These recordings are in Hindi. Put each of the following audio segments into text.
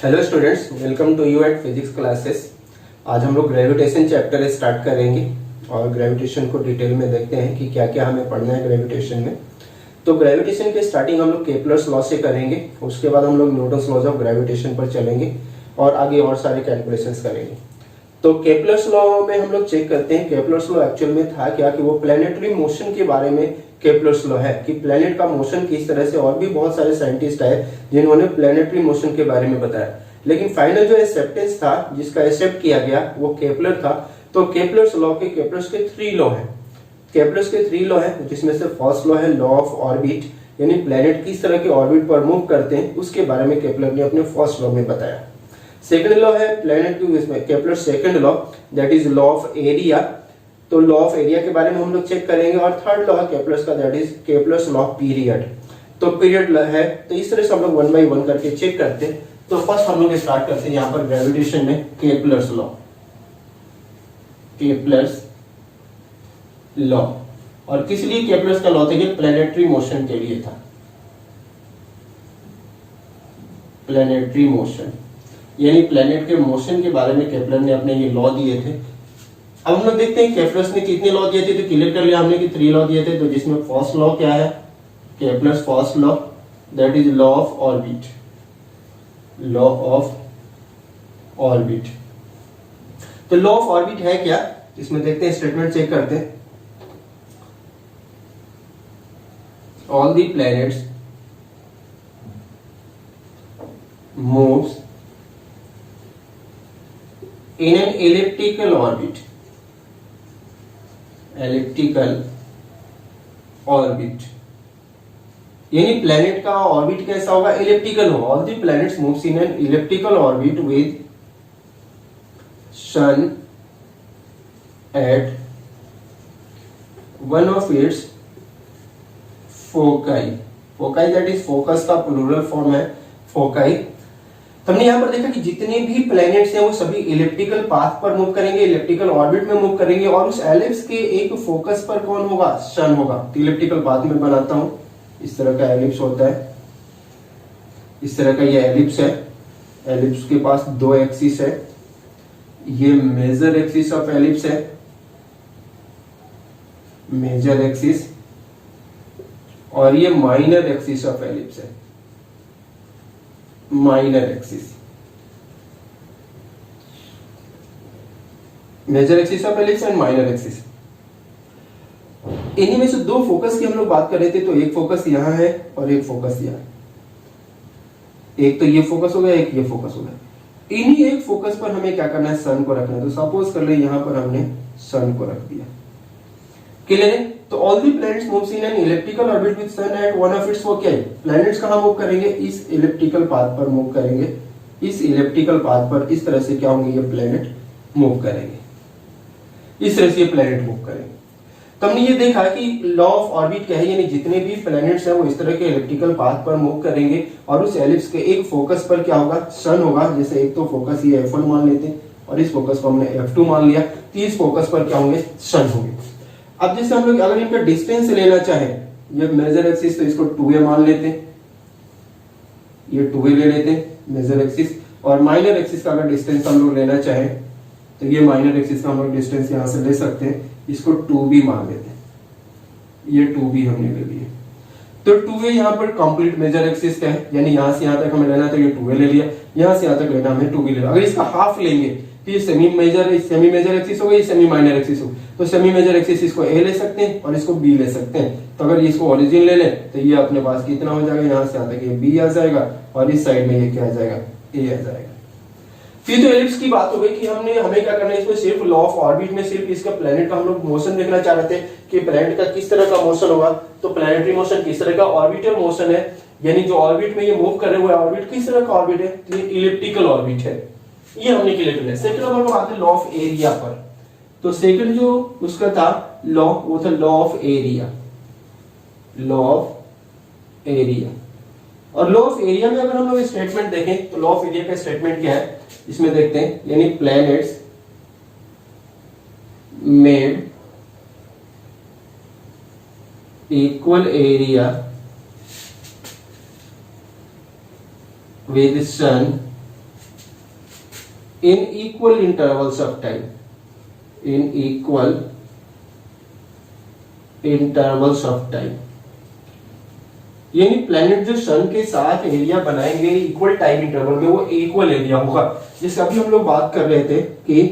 Hello students, welcome to you at physics classes. आज हम लोग ग्रेविटेशन चैप्टर स्टार्ट करेंगे और ग्रेविटेशन को डिटेल में देखते हैं कि क्या क्या हमें पढ़ना है ग्रेविटेशन में। तो ग्रेविटेशन की स्टार्टिंग हम लोग केपलर्स लॉ से करेंगे, उसके बाद हम लोग न्यूटन्स लॉज ऑफ ग्रेविटेशन पर चलेंगे और आगे और सारे कैलकुलेशंस करेंगे। तो केपलर्स लॉ में हम लोग चेक करते हैं केपलर्स लॉ एक्चुअल में था क्या, कि वो प्लैनेटरी मोशन के बारे में केपलर्स लॉ है कि प्लैनेट का मोशन किस तरह से, और भी बहुत सारे साइंटिस्ट है जिन्होंने प्लैनेटरी मोशन के बारे में बताया। लेकिन फाइनल जो एक्सेप्टेंस था, जिसका एक्सेप्ट किया गया, वो केपलर था। तो केपलर्स लॉ के केपलर्स के 3 लॉ है। केपलर्स के 3 लॉ है, जिसमें से फर्स्ट लॉ है लॉ ऑफ ऑर्बिट, यानी प्लैनेट किस तरह के ऑर्बिट पर मूव करते हैं, उसके बारे में केपलर ने अपने फर्स्ट लॉ में बताया। सेकंड लॉ है प्लैनेट की, इसमें Kepler second law, that is law of area. तो लॉ ऑफ एरिया के बारे में हम लोग चेक करेंगे। और थर्ड लॉ है केपलर्स का, that is Kepler's law of period. तो पीरियड है, तो इस तरह से हम लोग 1 बाय 1 करके चेक करते हैं। तो फर्स्ट हम लोग स्टार्ट करते हैं यहाँ पर ग्रेविटेशन में केपलर्स लॉ। केपलर्स लॉ, और किस लिए केपलर्स का लॉ था? कि प्लैनेटरी मोशन के लिए था। प्लैनेटरी मोशन यानी प्लैनेट के मोशन के बारे में केपलर ने अपने ये लॉ दिए थे। अब हम लोग देखते हैं केपलर्स ने कितने लॉ दिए थे। तो क्लियर कर लिया हमने कि 3 लॉ दिए थे। तो जिसमें फर्स्ट लॉ क्या है? Kepler's first law, that is law of orbit. Law of orbit. तो लॉ ऑफ ऑर्बिट है क्या? इसमें देखते हैं, स्टेटमेंट चेक करते हैं। All the planets moves in an elliptical orbit. Elliptical orbit यानी प्लैनेट का ऑर्बिट कैसा होगा? इलिप्टिकल होगा। All the planets moves in an elliptical orbit with sun at one of its foci. Foci that is focus का प्लूरल फॉर्म है, फोकाई। हमने यहां पर देखा कि जितने भी प्लैनेट्स हैं वो सभी इलिप्टिकल पाथ पर मूव करेंगे, इलिप्टिकल ऑर्बिट में मूव करेंगे, और उस एलिप्स के एक फोकस पर कौन होगा? सन होगा। तो इलिप्टिकल पाथ में बनाता हूं, इस तरह का एलिप्स होता है, इस तरह का ये एलिप्स है। एलिप्स के पास 2 एक्सिस है। ये मेजर एक्सिस ऑफ एलिप्स है, मेजर एक्सिस, और ये माइनर एक्सिस ऑफ एलिप्स है, minor axis. Major axis of ellipse and minor axis. इन्हीं में से 2 फोकस की हम लोग बात कर रहे थे। तो एक फोकस यहां है और एक फोकस यहां। एक तो ये फोकस हो गया, एक ये फोकस हो गया। इन्हीं एक फोकस पर हमें क्या करना है? सन को रखना है। तो सपोज कर ले यहां पर हमने सन को रख दिया। क्लियर है? तो all the planets moves in an elliptical orbit with sun at one of its foci. Planets कहां मूव करेंगे? इस इलिप्टिकल पाथ पर मूव करेंगे। इस इलिप्टिकल पाथ पर इस तरह से क्या होंगे? ये प्लैनेट मूव करेंगे, इस तरह से ये प्लैनेट मूव करेंगे। तो हमने ये देखा कि लॉ ऑफ ऑर्बिट क्या है, यानी जितने भी प्लैनेट्स हैं वो इस तरह के इलिप्टिकल पाथ पर मूव करेंगे, और उस एलिप्स के एक फोकस पर क्या होगा? सन होगा। जैसे एक तो फोकस ये F1 मान लेते हैं और इस फोकस को हमने F2 मान लिया। तो इस फोकस पर क्या होंगे? सन होंगे। अब जैसे हम लोग अगर इनका डिस्टेंस लेना चाहे, ये मेजर एक्सिस, तो इसको 2a मान लेते हैं, ये 2a ले लेते हैं मेजर एक्सिस। और माइनर एक्सिस का अगर डिस्टेंस हम लोग लेना चाहे तो ये माइनर एक्सिस का हम लोग डिस्टेंस यहां से ले सकते हैं, इसको 2b मान लेते हैं। ये 2b हमने ले लिए। तो 2a यहां पर कंप्लीट मेजर एक्सिस का है, यानी यहां से यहां तक हमें लेना है तो ये 2a ले लिया, यहां से यहां तक लेना हमें 2b ले लिया। अगर इसका हाफ लेंगे तो ये सेमी मेजर एक्सिस होगा, ये सेमी माइनर एक्सिस होगा। तो सेमी मेजर एक्सिस इसको a ले सकते हैं और इसको b ले सकते हैं। तो अगर इसको ओरिजिन ले लें तो ये अपने पास कितना हो जाएगा? यहां से यहां तक ये b आ जाएगा, और इस साइड में ये क्या आ जाएगा? a आ जाएगा। फिर तो एलिप्स की बात हो गई कि हमें क्या करना है? इसमें सिर्फ लॉ ऑफ ऑर्बिट में सिर्फ इसका प्लैनेट का हम लोग मोशन देखना चाह रहे थे कि प्लैनेट का किस तरह का मोशन होगा। तो प्लैनेटरी मोशन किस तरह का? ऑर्बिटल मोशन है, यानी जो ऑर्बिट में ये मूव कर रहे हुए ऑर्बिट किस तरह का ऑर्बिट है? तो ये इलिप्टिकल ऑर्बिट है। ये हमने क्लियर कर लिया। सेकंड हम लोग आते हैं लॉ ऑफ एरिया पर। तो सेकंड जो उसका था लॉ, वो था law of area. Law of area. और लॉ ऑफ एरिया में अगर हम लोग स्टेटमेंट देखें तो लॉ ऑफ एरिया का स्टेटमेंट क्या है इसमें देखते हैं, यानी planets made equal area with sun in equal intervals of time, in equal intervals of time. यानी प्लैनेट जो सन के साथ एरिया बनाएंगे इक्वल टाइम इंटरवल में, वो इक्वल एरिया होगा। जैसे अभी हम लोग बात कर रहे थे कि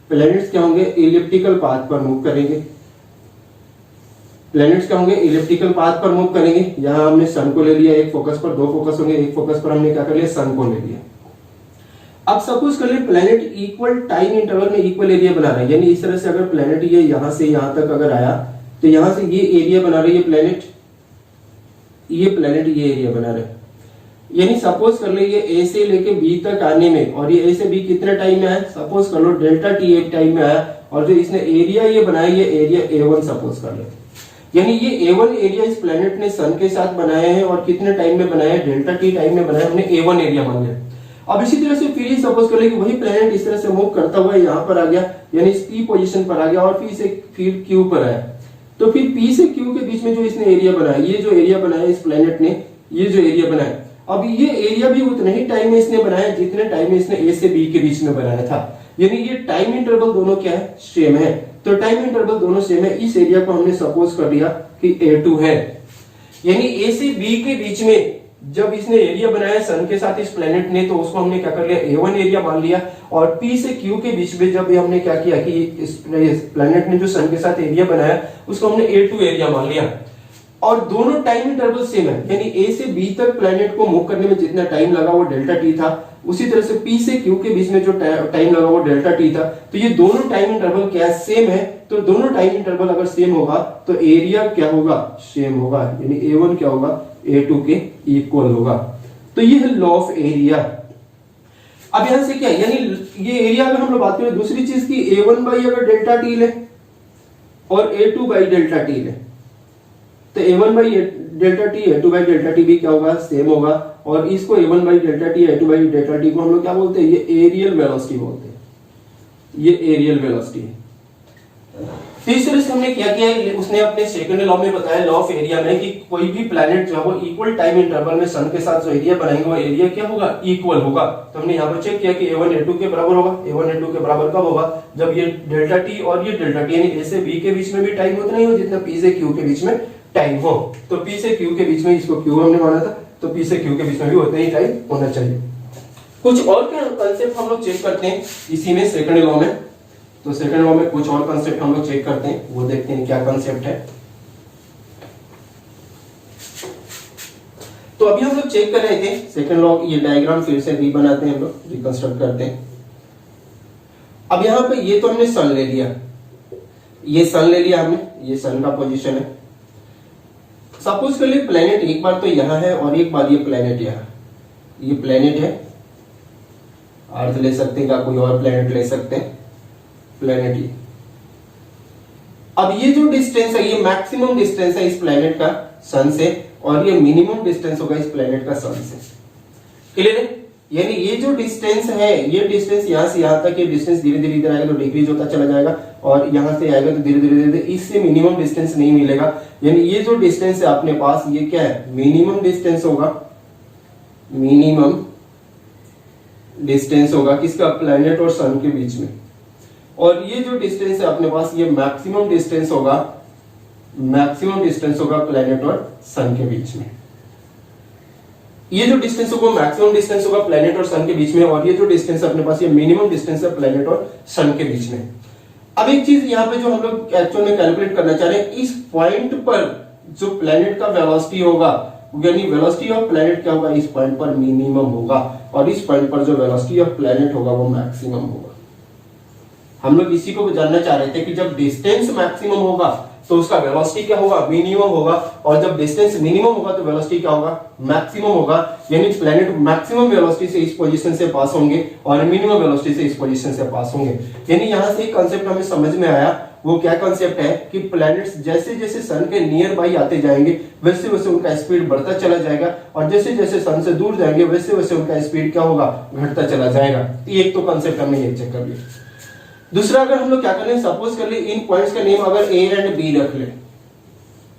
प्लैनेट्स क्या होंगे, इलिप्टिकल पाथ पर मूव करेंगे। प्लैनेट्स क्या होंगे, इलिप्टिकल पाथ पर मूव करेंगे। यहां हमने सन को ले लिया, एक फोकस पर, दो फोकस होंगे, एक फोकस पर हमने क्या कर लिया, सन को ले लिया। अब सपोज कर ले प्लैनेट इक्वल टाइम इंटरवल में इक्वल एरिया बना रहा है, यानी इस तरह से अगर प्लैनेट ये यहां से यहां तक अगर आया तो यहां से ये एरिया बना रही है प्लैनेट, ये प्लैनेट ये एरिया बना रहे हैं। यानी सपोज कर ले ये ए से लेके बी तक आने में, और ये ए से बी कितने टाइम में आया, सपोज कर लो डेल्टा टी एक टाइम में आया, और जो इसने एरिया ये बनाया ये एरिया A1 सपोज कर ले। यानी ये A1 एरिया इस प्लैनेट ने सन के साथ बनाया है, और कितने टाइम में बनाया है, डेल्टा टी टाइम में बनाया, हमने A1 एरिया मान लिया। अब इसी तरह से फिर ये सपोज कर ले कि वही प्लैनेट इस तरह से मूव करता हुआ यहाँ पर आ गया, यानी इस P पोजीशन पर आ गया, और फिर Q पर आया। तो फिर P से Q के बीच में जो इसने एरिया बनाया, ये जो एरिया बनाया इस प्लैनेट ने, ये जो एरिया बनाया, अब ये एरिया भी उतने ही टाइम में इसने बनाया जितने टाइम में इसने A से B के बीच में बनाया था। यानी ये टाइम इंटरवल दोनों क्या है, सेम है। तो टाइम इंटरवल दोनों सेम है, इस एरिया को हमने सपोज कर लिया कि A2 है। यानी A से B के बीच में जब इसने एरिया बनाया सन के साथ इस प्लैनेट ने, तो उसको हमने क्या कर लिया, A1 एरिया मान लिया। और P से Q के बीच में जब हमने क्या किया कि इस प्लैनेट ने जो सन के साथ एरिया बनाया उसको हमने A2 एरिया मान लिया। और दोनों टाइम इंटरवल सेम है, यानी A से B तक प्लैनेट को मूव करने में जितना टाइम लगा वो डेल्टा टी था, उसी तरह से P से Q के बीच में जो टाइम लगा वो डेल्टा टी था। तो ये दोनों टाइम इंटरवल क्या सेम है, तो दोनों टाइम इंटरवल अगर सेम होगा तो एरिया क्या होगा, सेम होगा। यानी A1 क्या होगा, A2 के इक्वल होगा। तो ये है लॉ ऑफ एरिया। अब यहां से क्या, यानी ये एरिया अगर हम लोग बात करें दूसरी चीज की, A1 बाई अगर डेल्टा टी ले और A2 बाई डेल्टा टी ले, तो A1 by delta T, A2 by delta T भी क्या होगा, सेम होगा। और इसको A1 by delta T, A2 by delta T को हम लोग क्या बोलते हैं, ये एरियल वेलोसिटी बोलते हैं, ये एरियल वेलोसिटी है। तो इस तरह से हमने क्या किया, उसने अपने सेकंड लॉ में बताया, लॉ ऑफ एरिया में, कि कोई भी प्लैनेट जो है वो इक्वल टाइम इंटरवल में सन के साथ जो एरिया बनाएंगे वो एरिया क्या होगा, इक्वल होगा। तो हमने यहाँ पर चेक किया कि A1 A2 के बराबर होगा। A1 A2 के बराबर कब होगा, जब ये डेल्टा टी और ये डेल्टा टी, यानी A से B के बीच में भी टाइम उतना ही हो जितना P से Q के बीच में टाइम हो। तो P से Q के बीच में, इसको Q हमने माना था, तो P से Q के बीच में भी उतना ही टाइम होना चाहिए। कुछ और क्या कंसेप्ट हम लोग चेक करते हैं इसी में सेकंड लॉ में। तो सेकंड लॉ में कुछ और कंसेप्ट हम लोग चेक करते हैं, वो देखते हैं क्या कंसेप्ट है। तो अभी हम लोग चेक कर रहे थे सेकंड लॉ, ये डायग्राम फिर से री बनाते हैं, हम लोग रिकंस्ट्रक्ट करते हैं। अब यहां पे ये तो हमने सन ले लिया, ये सन ले लिया हमने, ये सन का पोजीशन है। सपोज कर लिए प्लेनेट एक बार तो यहां है और एक बार ये प्लेनेट यहां, ये प्लेनेट है, अर्थ ले सकते हैं, क्या कोई और प्लेनेट ले सकते हैं, प्लेनेट ये। अब ये जो डिस्टेंस है ये मैक्सिमम डिस्टेंस है इस प्लेनेट का सन से, और ये मिनिमम डिस्टेंस होगा इस प्लेनेट का सन से। क्लियर है? यानी ये जो डिस्टेंस है, ये डिस्टेंस यहां से यहां तक, ये डिस्टेंस धीरे धीरे इधर आएगा तो डिक्रीज होता चला जाएगा, और यहां से आएगा तो धीरे धीरे इससे मिनिमम डिस्टेंस नहीं मिलेगा। यानी ये जो डिस्टेंस है अपने पास, ये क्या है, मिनिमम डिस्टेंस होगा, मिनिमम डिस्टेंस होगा किसका, प्लेनेट और सन के बीच में। और ये जो डिस्टेंस है अपने पास, ये मैक्सिमम डिस्टेंस होगा, मैक्सिमम डिस्टेंस होगा प्लेनेट और सन के बीच में। ये जो डिस्टेंस होगा मैक्सिमम डिस्टेंस होगा प्लेनेट और सन के बीच में, और ये जो डिस्टेंस अपने पास ये मिनिमम डिस्टेंस है प्लेनेट और सन के बीच में। अब एक चीज यहाँ पे जो हम लोग एक्चुअल में कैलकुलेट करना चाह रहे हैं, इस पॉइंट पर जो प्लेनेट का वेलोसिटी होगा, यानी वेलोसिटी ऑफ प्लेनेट क्या होगा, इस पॉइंट पर मिनिमम होगा, और इस पॉइंट पर जो वेलोसिटी ऑफ प्लेनेट होगा वो मैक्सिमम होगा। हम लोग इसी को जानना चाह रहे थे कि जब डिस्टेंस मैक्सिमम होगा तो उसका वेलोसिटी क्या होगा, मिनिमम होगा, और जब डिस्टेंस मिनिमम होगा तो वेलोसिटी क्या होगा, मैक्सिमम होगा। यानी प्लेनेट मैक्सिमम वेलोसिटी से इस पोजीशन से पास होंगे और मिनिमम वेलोसिटी से इस पोजीशन से पास होंगे। यानी यहां से एक कांसेप्ट हमें समझ में आया, वो क्या कांसेप्ट है कि प्लैनेट्स जैसे जैसे सन के नियर बाई आते जाएंगे वैसे वैसे उनका स्पीड बढ़ता चला जाएगा, और जैसे जैसे सन से दूर जाएंगे वैसे वैसे उनका स्पीड क्या होगा, घटता चला जाएगा। एक तो कांसेप्ट हमने ये चेक कर लिया। दूसरा, अगर हम लोग क्या कर ले, सपोज कर ले इन पॉइंट्स का नेम अगर ए एंड बी रख ले,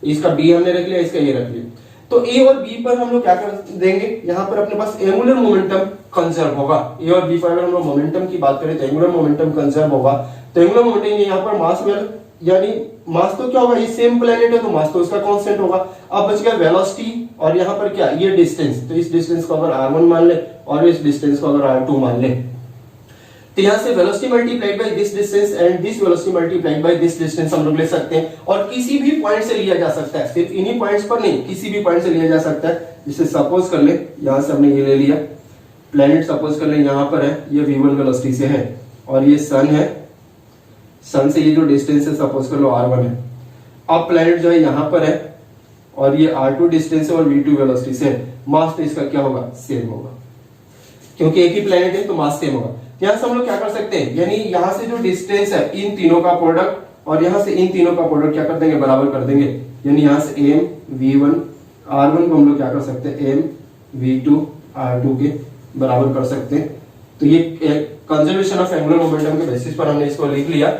इसका बी हमने रख लिया, इसका ये रख लिया। तो ए और बी पर हम लोग क्या कर देंगे, यहाँ पर अपने पास एंगुलर मोमेंटम कंजर्व होगा। ए और बी पर अगर हम लोग मोमेंटम की बात करें तो एंगुलर मोमेंटम कंजर्व होगा। तो एंगुलर मोमेंटम यहाँ पर मास वेल यानी मास तो क्या होगा, ये सेम प्लेनेट है तो मास तो उसका कांस्टेंट होगा। अब बच गया वेलोसिटी और यहाँ पर क्या, ये डिस्टेंस, तो इस डिस्टेंस को अगर r1 मान ले और इस डिस्टेंस को अगर r2 मान ले, तो यहां से velocity multiplied by this distance and this velocity multiplied by this distance हम लोग ले सकते हैं। और किसी भी पॉइंट से लिया जा सकता है, सिर्फ इन्हीं पॉइंट्स पर नहीं, किसी भी पॉइंट से लिया जा सकता है। जिसे सपोज कर ले, यहां से हमने ये ले लिया प्लेनेट, सपोज कर ले यहां पर है, ये v1 वेलोसिटी से है और ये सन है, सन से ये जो डिस्टेंस है सपोज कर लो r1 है। अब प्लेनेट जो है यहां पर है और ये r2 डिस्टेंस है और v2 वेलोसिटी से है। मास तो इसका क्या होगा, सेम होगा, क्योंकि एक ही प्लेनेट है तो मास सेम होगा। यहां से हम लोग क्या कर सकते हैं, यानी यहां से जो डिस्टेंस है इन तीनों का प्रोडक्ट और यहां से इन तीनों का प्रोडक्ट क्या कर देंगे, बराबर कर देंगे। यानी यहां से m v1 r1 को हम लोग क्या कर सकते हैं, m v2 r2 के बराबर कर सकते हैं। तो ये कंजर्वेशन ऑफ एंगुलर मोमेंटम के बेसिस पर हमने इसको लिख लिया।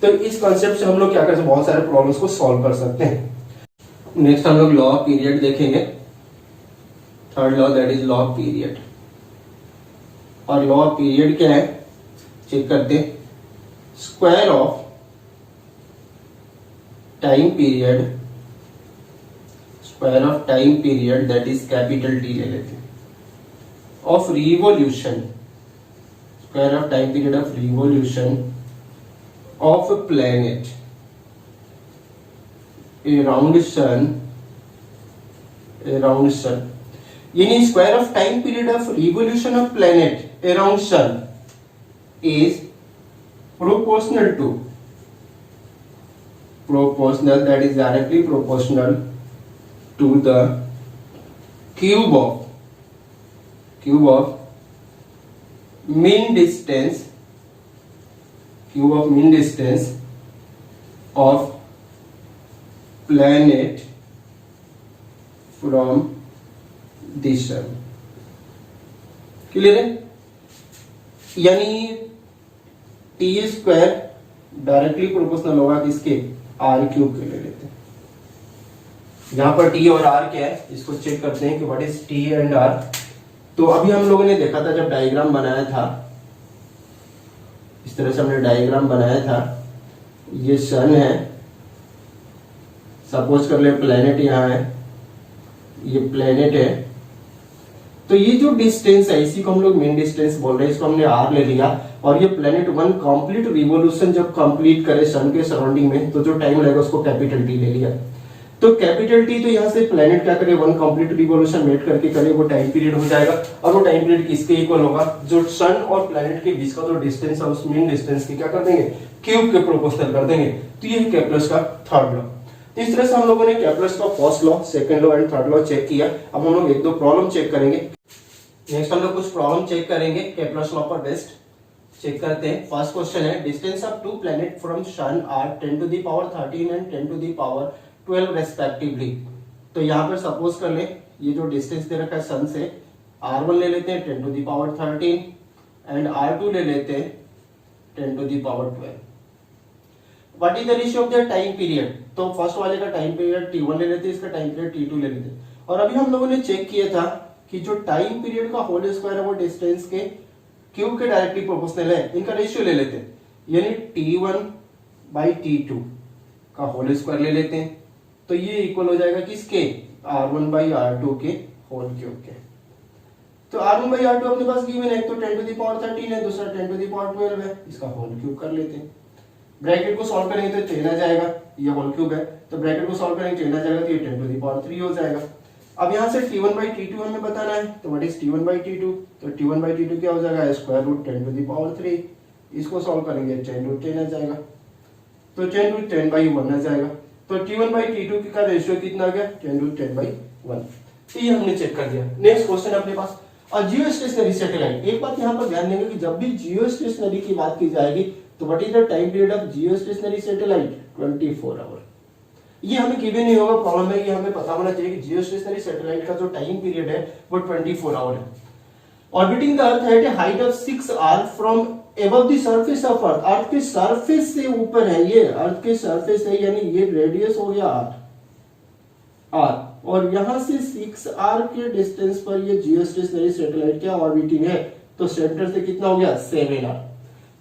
तो इस कंसेप्ट से हम लोग क्या कर सकते हैं, बहुत सारे प्रॉब्लम्स को सॉल्व कर सकते हैं। नेक्स्ट हम लोग लॉ ऑफ पीरियड देखेंगे, third law that is law of period. और लॉ ऑफ पीरियड क्या है, चेक करते हैं। Square of time period, square of time period that is capital T ले लेते हैं, of revolution, square of time period of revolution of planet around sun, around sun, यानी square of time period of revolution of planet around sun is proportional to, proportional, that is directly proportional to the cube of mean distance, cube of mean distance of planet from the sun। Clear है, यानी टी स्क्वायर डायरेक्टली प्रोपोर्शनल होगा किसके, आर क्यूब के ले लेते हैं। यहां पर टी और आर क्या है, इसको चेक करते हैं कि what is T and R. तो अभी हम लोगों ने देखा था जब डायग्राम बनाया था, इस तरह से हमने डायग्राम बनाया था। ये सन है, सपोज कर ले प्लेनेट यहां है, ये प्लेनेट है। तो ये जो डिस्टेंस है इसी को हम लोग मेन डिस्टेंस बोल रहे हैं, इसको हमने आर ले लिया। और ये प्लेनेट वन कंप्लीट रिवॉल्यूशन जब कंप्लीट करे सन के सराउंडिंग में, तो जो टाइम लगेगा उसको कैपिटल टी ले लिया। तो कैपिटल टी, तो यहाँ से प्लेनेट क्या करे, वन कंप्लीट रिवॉल्यूशन मेट करके करे, वो टाइम पीरियड हो जाएगा। और वो टाइम पीरियड किसके इक्वल होगा, जो सन और प्लेनेट के बीच का जो डिस्टेंस है उस मेन डिस्टेंस की क्या कर देंगे, क्यूब के प्रोपोर्शनल कर देंगे। तो ये केप्लर्स का थर्ड लॉ। इस तरह से हम लोगों ने केप्लर्स का first law, second law and third law check किया। अब हम लोग एक दो प्रॉब्लम चेक करेंगे। नेक्स्ट हम लोग कुछ प्रॉब्लम चेक करेंगे केप्लर्स लॉ पर बेस्ड। चेक करते हैं। फर्स्ट क्वेश्चन है, distance of two planet from sun are 10 to the power 13 and 10 to the power 12 respectively. तो यहाँ पर सपोज कर ले, ये जो डिस्टेंस दे रखा है सन से, r1 ले लेते हैं 10 to the power 13 and r2 ले लेते हैं 10 to the power 12। What is the ratio of the time period. तो फर्स्ट वाले का टाइम पीरियड t1 ले लेते हैं, इसका टाइम पीरियड t2 ले लेते हैं। और अभी हम लोगों ने चेक किया था कि जो टाइम पीरियड का होल स्क्वायर है वो डिस्टेंस के क्यूब के डायरेक्टली प्रोपोर्शनल है। इनका रेशियो ले लेते हैं, यानी t1 बाई t2 का होल स्क्वायर ले लेते हैं। तो ये इक्वल हो जाएगा किसके, r1 बाई r2 के होल क्यूब के। तो r1 बाई r2 अपने पास गिवन है, एक तो 10 टू द पावर 13 है, दूसरा 10 टू द पावर 12 है। इसका होल क्यूब कर लेते हैं। ब्रैकेट को सॉल्व करेंगे तो 10 आ जाएगा, ये होल क्यूब है। तो ब्रैकेट को सॉल्व करेंगे 10 आ जाएगा, तो ये 10 टू द पावर 3 हो जाएगा। अब यहाँ से t1 बाई t2 हमें बताना है। तो what is t1 by t2, तो t1 बाई t2 क्या हो जाएगा, square root 10 to the power 3। इसको सॉल्व करेंगे 10 रूट 10 आ जाएगा, तो 10 रूट 10 बाई 1 आ जाएगा। तो t1 बाई t2 का रेशियो कितना आ गया, 10 रूट 10 बाई 1। तो ये हमने चेक कर दिया। नेक्स्ट क्वेश्चन अपने पास, जियो स्टेशनरी सैटेलाइट। एक बात यहाँ पर ध्यान देंगे कि जब भी जियो स्टेशनरी की बात की जाएगी तो what is the time period of geostationary satellite, 24 hour. ये हमें गिवन नहीं होगा, प्रॉब्लम है, ये हमें पता होना चाहिए कि जियो स्टेशनरी सैटेलाइट का जो टाइम पीरियड है वो 24 आवर है। Orbiting the earth at a height of 6 R from above the surface of earth. Earth के सरफेस से ऊपर है, ये अर्थ के सरफेस है, यानी ये रेडियस हो गया आर। और यहां से 6r के डिस्टेंस पर ये जियोस्टेशनरी सैटेलाइट क्या ऑर्बिटिंग है, तो सेंटर से कितना हो गया 7r।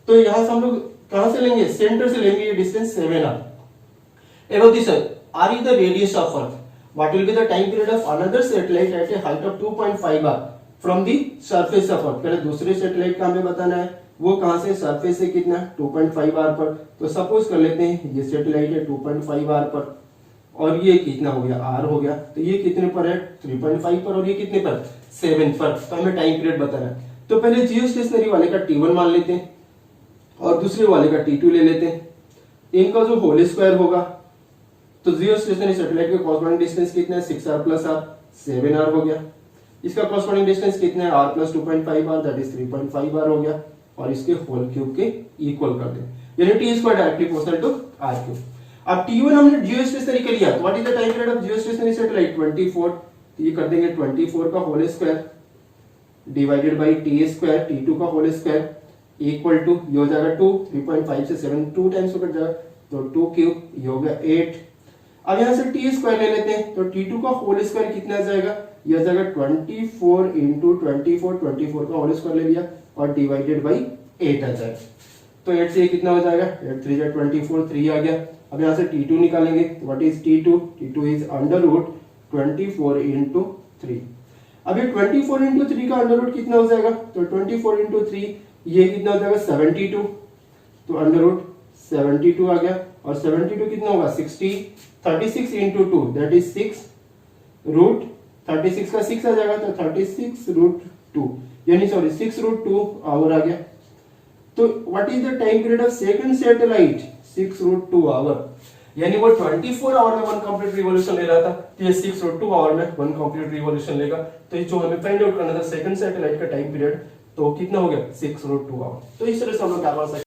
तो यहां से हम लोग कहां से लेंगे, सेंटर से लेंगे ये distance 7r। Above this, r is the radius of Earth. What will be the time period of another satellite at a height of 2.5 r from the surface of Earth? पहले दूसरे सैटेलाइट का हमें बताना है, वो कहां से, सरफेस से कितना 2.5 r पर। तो सपोज कर लेते हैं ये सैटेलाइट है 2.5 r पर और ये कितना हो गया r हो गया। तो ये कितने पर है 3.5 पर और ये कितने पर 7 पर। तो हमें टाइम पीरियड बताना है। तो पहले जियोस्टेशनरी वाले का T1 मान लेते हैं और दूसरे वाले का T2 ले लेते हैं। इनका जो होल स्क्वायर होगा तो जियोस्टेशनरी सैटेलाइट का कॉरस्पॉन्डिंग डिस्टेंस कितना है 6r प्लस r 7r हो गया। इसका कॉरस्पॉन्डिंग डिस्टेंस कितना है r plus 2.5r that is 3.5r हो गया और इसके होल क्यूब के इक्वल कर दें यानी t square directly proportional to r cube. अब T1 हमने जियोस्टेशनरी के लिया तो what is the time period of geostationary satellite 24। तो ये कर देंगे 24 का whole square divided by t square T2 का होल स्क्वायर इक्वल टू ये हो जाएगा 2 3.5 से 7 2 टाइम्स हो जाएगा तो 2 क्यूब ये हो गया 8। अब यहां से t स्क्वायर ले लेते हैं तो T2 का होल स्क्वायर कितना आ जाएगा, ये आ जाएगा 24 इंटू 24 का होल स्क्वायर ले लिया और डिवाइडेड बाई 8 आ जाएगा। तो 8 से ये कितना हो जाएगा 8 3 जा 24 3 आ गया। अब यहां से T2 निकालेंगे तो what is T2 is under root 24 into 3। अब ये 24 इंटू 3 का अंडर रूट कितना हो जाएगा, तो 24 इंटू 3 ये कितना हो जाएगा 72। तो अंडर रूट 72 आ गया और 72 कितना होगा 60 36 इंटू 2 दैट इज 6 रूट 36 का 6 आ जाएगा तो 36 रूट 2 यानी सॉरी 6 रूट 2 आवर आ गया। तो what is the time period of second satellite 6 root 2 hour यानी वो 24 आवर में वन कंप्लीट रिवॉल्यूशन ले रहा था तो ये 6 रूट 2 आवर में वन कंप्लीट रिवॉल्यूशन लेगा। तो ये जो हमें फाइंड आउट करना था सेकंड सैटेलाइट का टाइम पीरियड तो कितना हो गया 6 रूट 2 आवर। तो इस तरह से हम लोग क्या कर सकते हैं।